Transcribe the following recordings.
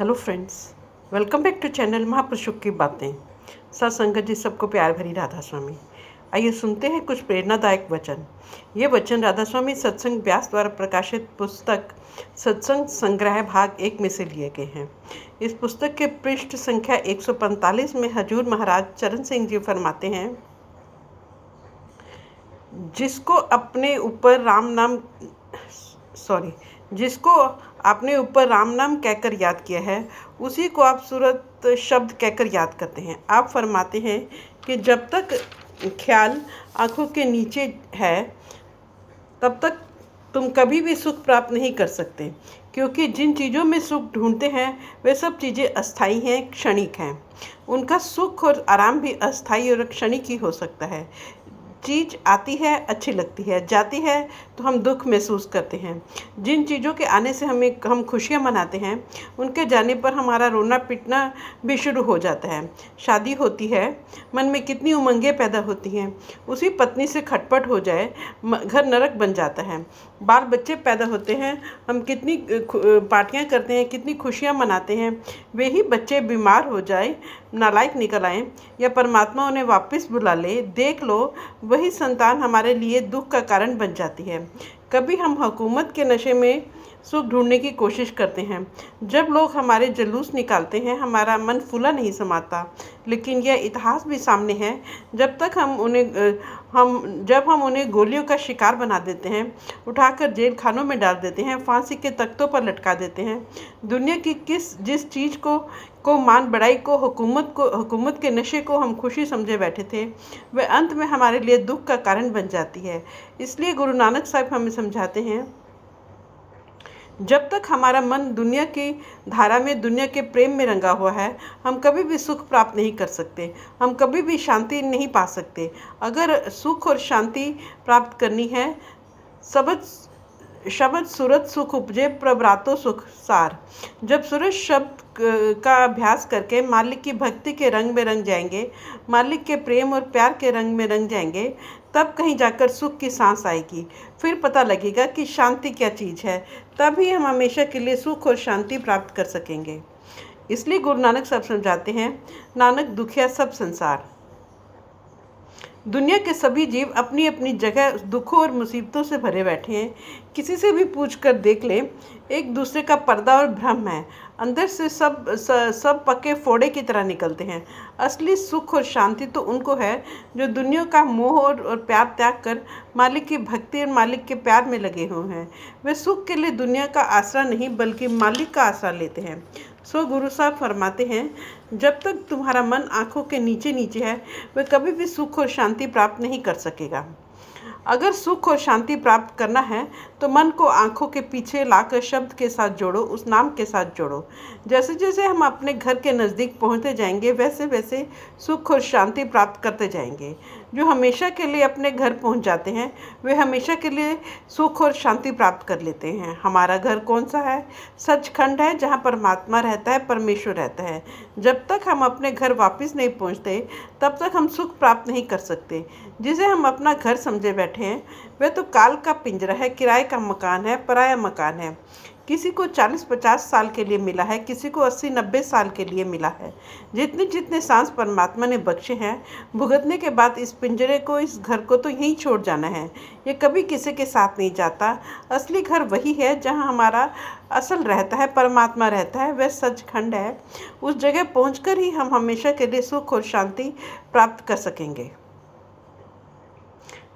Hello friends, welcome back to channel महापुरुषों की बातें। सत्संगत जी, सबको प्यार भरी राधा स्वामी। आइए सुनते हैं कुछ प्रेरणादायक वचन। ये वचन राधा स्वामी सत्संग व्यास द्वारा प्रकाशित पुस्तक सत्संग संग्रह भाग 1 में से लिए गए हैं। इस पुस्तक के पृष्ठ संख्या 145 में हजूर महाराज चरण सिंह जी फरमाते हैं, जिसको आपने ऊपर राम नाम कहकर याद किया है, उसी को आप सूरत शब्द कहकर याद करते हैं। आप फरमाते हैं कि जब तक ख्याल आंखों के नीचे है, तब तक तुम कभी भी सुख प्राप्त नहीं कर सकते, क्योंकि जिन चीज़ों में सुख ढूंढते हैं वे सब चीज़ें अस्थायी हैं, क्षणिक हैं। उनका सुख और आराम भी अस्थायी और क्षणिक ही हो सकता है। चीज़ आती है, अच्छी लगती है, जाती है तो हम दुख महसूस करते हैं। जिन चीज़ों के आने से हम खुशियाँ मनाते हैं, उनके जाने पर हमारा रोना पिटना भी शुरू हो जाता है। शादी होती है, मन में कितनी उमंगें पैदा होती हैं। उसी पत्नी से खटपट हो जाए, घर नरक बन जाता है। बाल बच्चे पैदा होते हैं, हम कितनी पार्टियाँ करते हैं, कितनी खुशियाँ मनाते हैं। वे ही बच्चे बीमार हो जाए, नालायक निकल आएँ या परमात्मा उन्हें वापस बुला ले, देख लो वही संतान हमारे लिए दुख का कारण बन जाती है। कभी हम हुकूमत के नशे में सुख ढूंढने की कोशिश करते हैं। जब लोग हमारे जुलूस निकालते हैं, हमारा मन फूला नहीं समाता। लेकिन यह इतिहास भी सामने है, जब हम उन्हें गोलियों का शिकार बना देते हैं, उठाकर जेल खानों में डाल देते हैं, फांसी के तख्तों पर लटका देते हैं। दुनिया की जिस चीज़ को मान बढ़ाई को हुकूमत के नशे को हम खुशी समझे बैठे थे, वह अंत में हमारे लिए दुख का कारण बन जाती है। इसलिए गुरु नानक साहब हमें समझाते हैं, जब तक हमारा मन दुनिया की धारा में, दुनिया के प्रेम में रंगा हुआ है, हम कभी भी सुख प्राप्त नहीं कर सकते, हम कभी भी शांति नहीं पा सकते। अगर सुख और शांति प्राप्त करनी है, शब्द सूरत सुख उपजे, प्रभरातो सुख सार। जब सूरत शब्द का अभ्यास करके मालिक की भक्ति के रंग में रंग जाएंगे, मालिक के प्रेम और प्यार के रंग में रंग जाएंगे, तब कहीं जाकर सुख की सांस आएगी। फिर पता लगेगा कि शांति क्या चीज़ है। तभी हम हमेशा के लिए सुख और शांति प्राप्त कर सकेंगे। इसलिए गुरु नानक साहब समझाते हैं, नानक दुखिया सब संसार। दुनिया के सभी जीव अपनी अपनी जगह दुखों और मुसीबतों से भरे बैठे हैं। किसी से भी पूछ कर देख लें, एक दूसरे का पर्दा और भ्रम है। अंदर से सब पके फोड़े की तरह निकलते हैं। असली सुख और शांति तो उनको है जो दुनिया का मोह और प्यार त्याग कर मालिक की भक्ति और मालिक के प्यार में लगे हुए हैं। वे सुख के लिए दुनिया का आसरा नहीं, बल्कि मालिक का आसरा लेते हैं। सो गुरु साहब फरमाते हैं, जब तक तुम्हारा मन आंखों के नीचे नीचे है, वह कभी भी सुख और शांति प्राप्त नहीं कर सकेगा। अगर सुख और शांति प्राप्त करना है तो मन को आंखों के पीछे लाकर शब्द के साथ जोड़ो, उस नाम के साथ जोड़ो। जैसे जैसे हम अपने घर के नज़दीक पहुंचते जाएंगे, वैसे वैसे सुख और शांति प्राप्त करते जाएंगे। जो हमेशा के लिए अपने घर पहुंच जाते हैं, वे हमेशा के लिए सुख और शांति प्राप्त कर लेते हैं। हमारा घर कौन सा है? सचखंड है, जहाँ परमात्मा रहता है, परमेश्वर रहता है। जब तक हम अपने घर वापस नहीं पहुँचते, तब तक हम सुख प्राप्त नहीं कर सकते। जिसे हम अपना घर समझे बैठे हैं, वह तो काल का पिंजरा है, किराए का मकान है, पराया मकान है। किसी को 40-50 साल के लिए मिला है, किसी को 80-90 साल के लिए मिला है। जितने जितने सांस परमात्मा ने बख्शे हैं, भुगतने के बाद इस पिंजरे को, इस घर को तो यहीं छोड़ जाना है। ये कभी किसी के साथ नहीं जाता। असली घर वही है जहाँ हमारा असल रहता है, परमात्मा रहता है, वह सचखंड है। उस जगह पहुँचकर ही हम हमेशा के लिए सुख और शांति प्राप्त कर सकेंगे।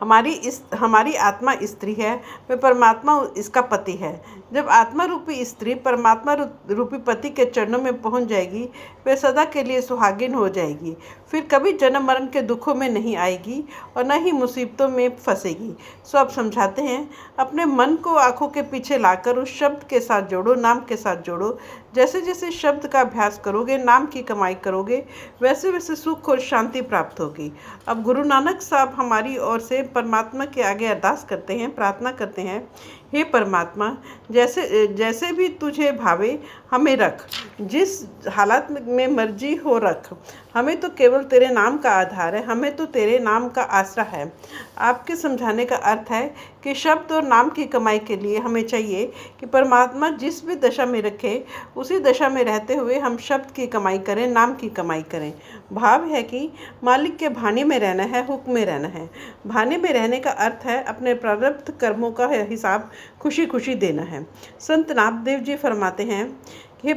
हमारी आत्मा स्त्री है, वह परमात्मा इसका पति है। जब आत्मा रूपी स्त्री परमात्मा रूपी पति के चरणों में पहुंच जाएगी, वह सदा के लिए सुहागिन हो जाएगी। फिर कभी जन्म मरण के दुखों में नहीं आएगी और न ही मुसीबतों में फंसेगी। सो आप समझाते हैं, अपने मन को आंखों के पीछे लाकर उस शब्द के साथ जोड़ो, नाम के साथ जोड़ो। जैसे जैसे शब्द का अभ्यास करोगे, नाम की कमाई करोगे, वैसे वैसे सुख और शांति प्राप्त होगी। अब गुरु नानक साहब हमारी ओर से परमात्मा के आगे अरदास करते हैं, प्रार्थना करते हैं, हे परमात्मा, जैसे भी तुझे भावे हमें रख, जिस हालत में मर्जी हो रख। हमें तो केवल तेरे नाम का आधार है, हमें तो तेरे नाम का आसरा है। आपके समझाने का अर्थ है कि शब्द और नाम की कमाई के लिए हमें चाहिए कि परमात्मा जिस भी दशा में रखे, उसी दशा में रहते हुए हम शब्द की कमाई करें, नाम की कमाई करें। भाव है कि मालिक के भाने में रहना है, हुक्म में रहना है। भाने में रहने का अर्थ है अपने प्रारब्ध कर्मों का हिसाब खुशी खुशी देना है। संत नामदेव जी फरमाते हैं, हे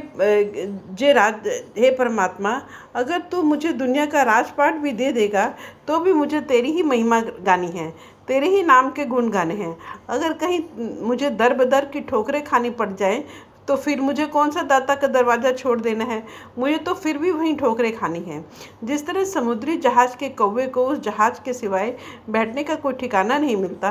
हे परमात्मा, अगर तू मुझे दुनिया का राजपाट भी दे देगा तो भी मुझे तेरी ही महिमा गानी है, तेरे ही नाम के गुण गाने हैं। अगर कहीं मुझे दर बदर की ठोकरें खानी पड़ जाए तो फिर मुझे कौन सा दाता का दरवाज़ा छोड़ देना है, मुझे तो फिर भी वहीं ठोकरें खानी है। जिस तरह समुद्री जहाज के कौवे को उस जहाज के सिवाय बैठने का कोई ठिकाना नहीं मिलता,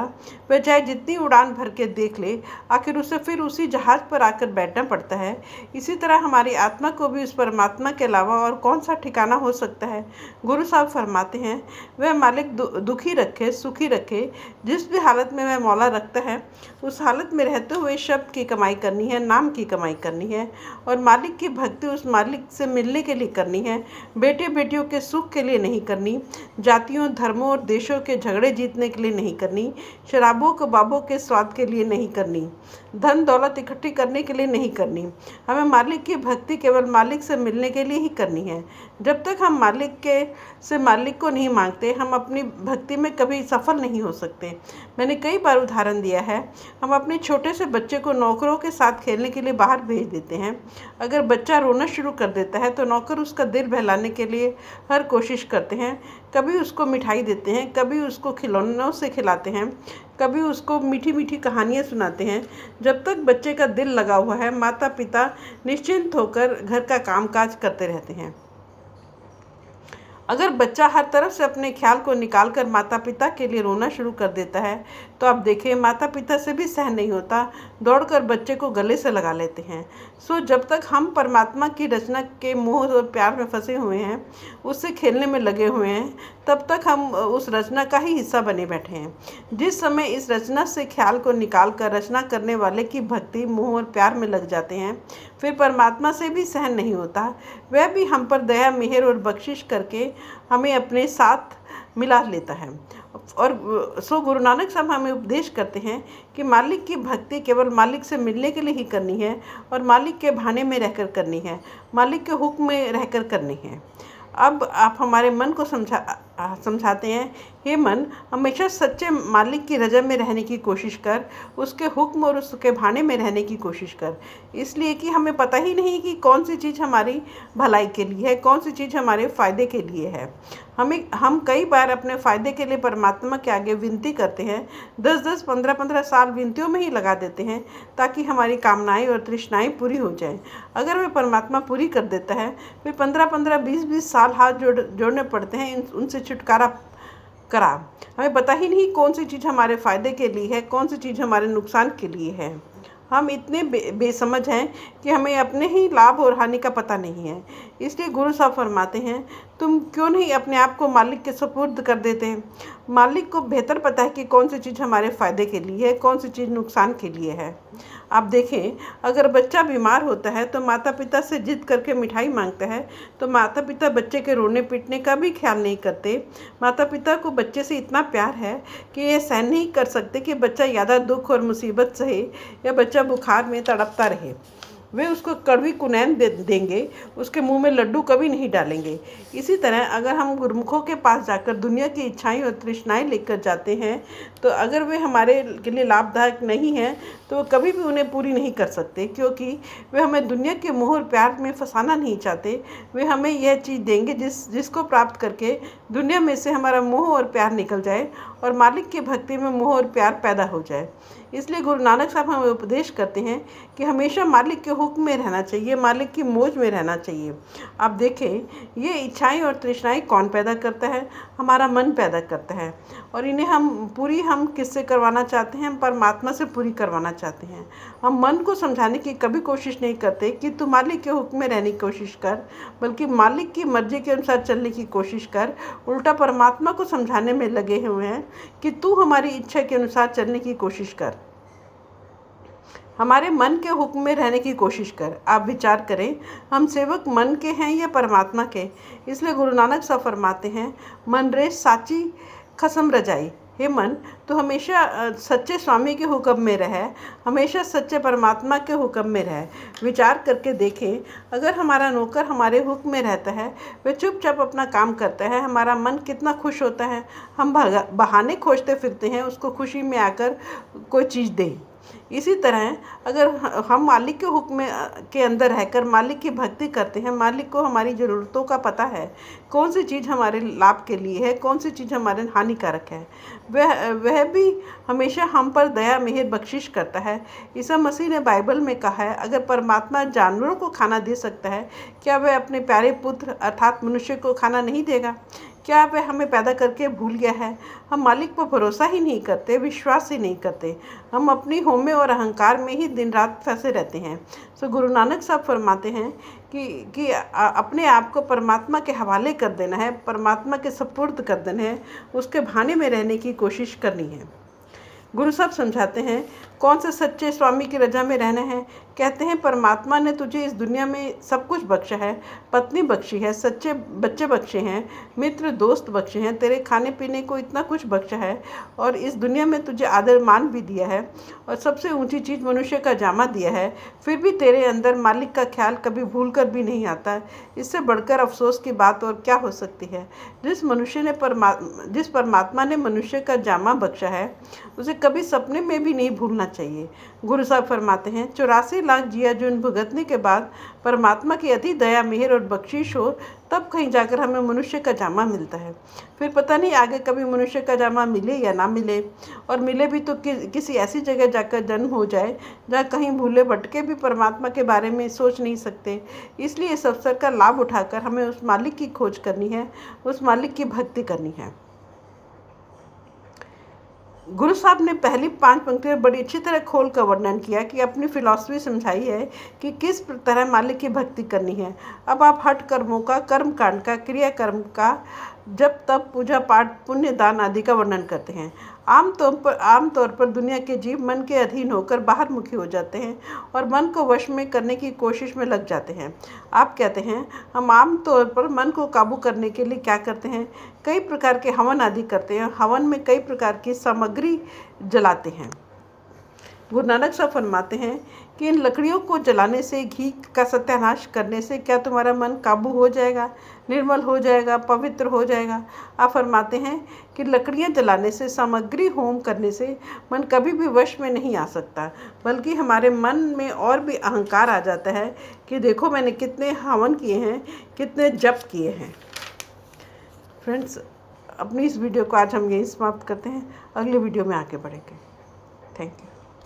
वह चाहे जितनी उड़ान भर के देख ले, आखिर उसे फिर उसी जहाज पर आकर बैठना पड़ता है। इसी तरह हमारी आत्मा को भी उस परमात्मा के अलावा और कौन सा ठिकाना हो सकता है। गुरु साहब फरमाते हैं, वह मालिक दुखी रखे सुखी रखे, जिस भी हालत में वह मौला रखता है, उस हालत में रहते हुए शब्द की कमाई करनी है, नाम की कमाई करनी है। और मालिक की भक्ति उस मालिक से मिलने के लिए करनी है, बेटे बेटियों के सुख के लिए नहीं करनी, जातियों धर्मों और देशों के झगड़े जीतने के लिए नहीं करनी, शराबों कबाबों के स्वाद के लिए नहीं करनी, धन दौलत इकट्ठी करने के लिए नहीं करनी। हमें मालिक की भक्ति केवल मालिक से मिलने के लिए ही करनी है। जब तक हम मालिक को नहीं मांगते, हम अपनी भक्ति में कभी सफल नहीं हो सकते। मैंने कई बार उदाहरण दिया है, हम अपने छोटे से बच्चे को नौकरों के साथ खेलने के लिए बाहर भेज देते हैं। अगर बच्चा रोना शुरू कर देता है तो नौकर उसका दिल बहलाने के लिए हर कोशिश करते हैं। कभी उसको मिठाई देते हैं, कभी उसको खिलौनों से खिलाते हैं, कभी उसको मीठी मीठी कहानियाँ सुनाते हैं। जब तक बच्चे का दिल लगा हुआ है, माता पिता निश्चिंत होकर घर का कामकाज करते रहते हैं। अगर बच्चा हर तरफ से अपने ख्याल को निकालकर माता पिता के लिए रोना शुरू कर देता है तो आप देखिए, माता पिता से भी सहन नहीं होता, दौड़कर बच्चे को गले से लगा लेते हैं। सो जब तक हम परमात्मा की रचना के मोह और प्यार में फंसे हुए हैं, उससे खेलने में लगे हुए हैं, तब तक हम उस रचना का ही हिस्सा बने बैठे हैं। जिस समय इस रचना से ख्याल को निकाल कर रचना करने वाले की भक्ति मोह और प्यार में लग जाते हैं, फिर परमात्मा से भी सहन नहीं होता। वह भी हम पर दया मेहर और बख्शिश करके हमें अपने साथ मिला लेता है। और सो गुरु नानक साहब हमें उपदेश करते हैं कि मालिक की भक्ति केवल मालिक से मिलने के लिए ही करनी है और मालिक के भाने में रहकर करनी है, मालिक के हुक्म में रहकर करनी है। अब आप हमारे मन को समझाते हैं, हे मन, हमेशा सच्चे मालिक की रजा में रहने की कोशिश कर, उसके हुक्म और उसके भाने में रहने की कोशिश कर। इसलिए कि हमें पता ही नहीं कि कौन सी चीज़ हमारी भलाई के लिए है, कौन सी चीज़ हमारे फ़ायदे के लिए है। हम कई बार अपने फ़ायदे के लिए परमात्मा के आगे विनती करते हैं, 10-10, 15-15 साल विनतियों में ही लगा देते हैं ताकि हमारी कामनाएं और तृष्णाएं पूरी हो जाएं। अगर वह परमात्मा पूरी कर देता है, फिर 15-15, 20-20 साल हाथ जोड़ने पड़ते हैं उनसे छुटकारा करा। हमें पता ही नहीं कौन सी चीज़ हमारे फ़ायदे के लिए है, कौन सी चीज़ हमारे नुकसान के लिए है। हम इतने बेसमझ हैं कि हमें अपने ही लाभ और हानि का पता नहीं है। इसलिए गुरु साहब फरमाते हैं, तुम क्यों नहीं अपने आप को मालिक के सुपुर्द कर देते हैं। मालिक को बेहतर पता है कि कौन सी चीज़ हमारे फ़ायदे के लिए है, कौन सी चीज़ नुकसान के लिए है। आप देखें, अगर बच्चा बीमार होता है तो माता पिता से जिद करके मिठाई मांगता है, तो माता पिता बच्चे के रोने पीटने का भी ख्याल नहीं करते। माता पिता को बच्चे से इतना प्यार है कि ये सहन नहीं कर सकते कि बच्चा ज़्यादा दुख और मुसीबत सहे या बच्चा बुखार में तड़पता रहे। वे उसको कड़वी कुनैन देंगे, उसके मुंह में लड्डू कभी नहीं डालेंगे। इसी तरह अगर हम गुरुमुखों के पास जाकर दुनिया की इच्छाएं और तृष्णाएं लेकर जाते हैं, तो अगर वे हमारे के लिए लाभदायक नहीं हैं तो वो कभी भी उन्हें पूरी नहीं कर सकते, क्योंकि वे हमें दुनिया के मोह और प्यार में फंसाना नहीं चाहते। वे हमें यह चीज़ देंगे जिसको प्राप्त करके दुनिया में से हमारा मोह और प्यार निकल जाए और मालिक की भक्ति में मोह और प्यार पैदा हो जाए। इसलिए गुरु नानक साहब हमें उपदेश करते हैं कि हमेशा मालिक के हुक्म में रहना चाहिए, मालिक की मौज में रहना चाहिए। आप देखें, ये इच्छाएं और तृष्णाएं कौन पैदा करता है? हमारा मन पैदा करता है। और इन्हें हम किससे करवाना चाहते हैं? हम परमात्मा से पूरी करवाना चाहते हैं। हम मन को समझाने की कभी कोशिश नहीं करते कि तू मालिक के हुक्म में रहने की कोशिश कर, बल्कि मालिक की मर्जी के अनुसार चलने की कोशिश कर। उल्टा परमात्मा को समझाने में लगे हुए हैं कि तू हमारी इच्छा के अनुसार चलने की कोशिश कर। हमारे मन के हुक्म में रहने की कोशिश कर। आप विचार करें, हम सेवक मन के हैं या परमात्मा के। इसलिए गुरु नानक साहब फरमाते हैं, मन रे साची खसम रजाई। हे मन, तो हमेशा सच्चे स्वामी के हुक्म में रहे, हमेशा सच्चे परमात्मा के हुक्म में रहे। विचार करके देखें, अगर हमारा नौकर हमारे हुक्म में रहता है, वह चुपचाप अपना काम करता है, हमारा मन कितना खुश होता है। हम बहाने खोजते फिरते हैं उसको खुशी में आकर कोई चीज़ दें। इसी तरह अगर हम मालिक के हुक्म के अंदर रहकर मालिक की भक्ति करते हैं, मालिक को हमारी ज़रूरतों का पता है, कौन सी चीज़ हमारे लाभ के लिए है, कौन सी चीज़ हमारे हानिकारक है, वह भी हमेशा हम पर दया मेहर बख्शिश करता है। ईसा मसीह ने बाइबल में कहा है, अगर परमात्मा जानवरों को खाना दे सकता है, क्या वह अपने प्यारे पुत्र अर्थात मनुष्य को खाना नहीं देगा? क्या वह हमें पैदा करके भूल गया है? हम मालिक पर भरोसा ही नहीं करते, विश्वास ही नहीं करते। हम अपनी होमे और अहंकार में ही दिन रात फंसे रहते हैं। सो गुरु नानक साहब फरमाते हैं कि अपने आप को परमात्मा के हवाले कर देना है, परमात्मा के सपुर्द कर देना है, उसके भाने में रहने की कोशिश करनी है। गुरु साहब समझाते हैं, कौन से सच्चे स्वामी की रजा में रहना है। कहते हैं, परमात्मा ने तुझे इस दुनिया में सब कुछ बख्शा है, पत्नी बख्शी है, सच्चे बच्चे बख्शे हैं, मित्र दोस्त बख्शे हैं, तेरे खाने पीने को इतना कुछ बख्शा है, और इस दुनिया में तुझे आदर मान भी दिया है, और सबसे ऊंची चीज़ मनुष्य का जामा दिया है। फिर भी तेरे अंदर मालिक का ख्याल कभी भूल कर भी नहीं आता। इससे बढ़कर अफसोस की बात और क्या हो सकती है। जिस परमात्मा ने मनुष्य का जामा बख्शा है, उसे कभी सपने में भी नहीं भूलना चाहिए। गुरु साहब फरमाते हैं, 84 लाख जिया जुन भुगतने के बाद परमात्मा की अति दया मेहर और बख्शिश हो, तब कहीं जाकर हमें मनुष्य का जामा मिलता है। फिर पता नहीं आगे कभी मनुष्य का जामा मिले या ना मिले, और मिले भी तो किसी ऐसी जगह जाकर जन्म हो जाए जहाँ कहीं भूले भटके भी परमात्मा के बारे में सोच नहीं सकते। इसलिए इस अवसर का लाभ उठाकर हमें उस मालिक की खोज करनी है, उस मालिक की भक्ति करनी है। गुरु साहब ने पहली 5 पंक्तियों में बड़ी अच्छी तरह खोल कर वर्णन किया कि अपनी फिलॉसफी समझाई है कि किस तरह मालिक की भक्ति करनी है। अब आप हठ कर्मों का, कर्म कांड का, क्रिया कर्म का, जब तब, पूजा पाठ, पुण्य दान आदि का वर्णन करते हैं। आमतौर पर दुनिया के जीव मन के अधीन होकर बाहर मुखी हो जाते हैं और मन को वश में करने की कोशिश में लग जाते हैं। आप कहते हैं, हम आम तौर पर मन को काबू करने के लिए क्या करते हैं? कई प्रकार के हवन आदि करते हैं। हवन में कई प्रकार की सामग्री जलाते हैं। गुरु नानक साहब फरमाते हैं कि इन लकड़ियों को जलाने से, घी का सत्यानाश करने से क्या तुम्हारा मन काबू हो जाएगा, निर्मल हो जाएगा, पवित्र हो जाएगा? आप फरमाते हैं कि लकड़ियाँ जलाने से, सामग्री होम करने से मन कभी भी वश में नहीं आ सकता, बल्कि हमारे मन में और भी अहंकार आ जाता है कि देखो मैंने कितने हवन किए हैं, कितने जप किए हैं। फ्रेंड्स, अपनी इस वीडियो को आज हम यहीं समाप्त करते हैं। अगले वीडियो में आगे बढ़ेंगे। Thank you.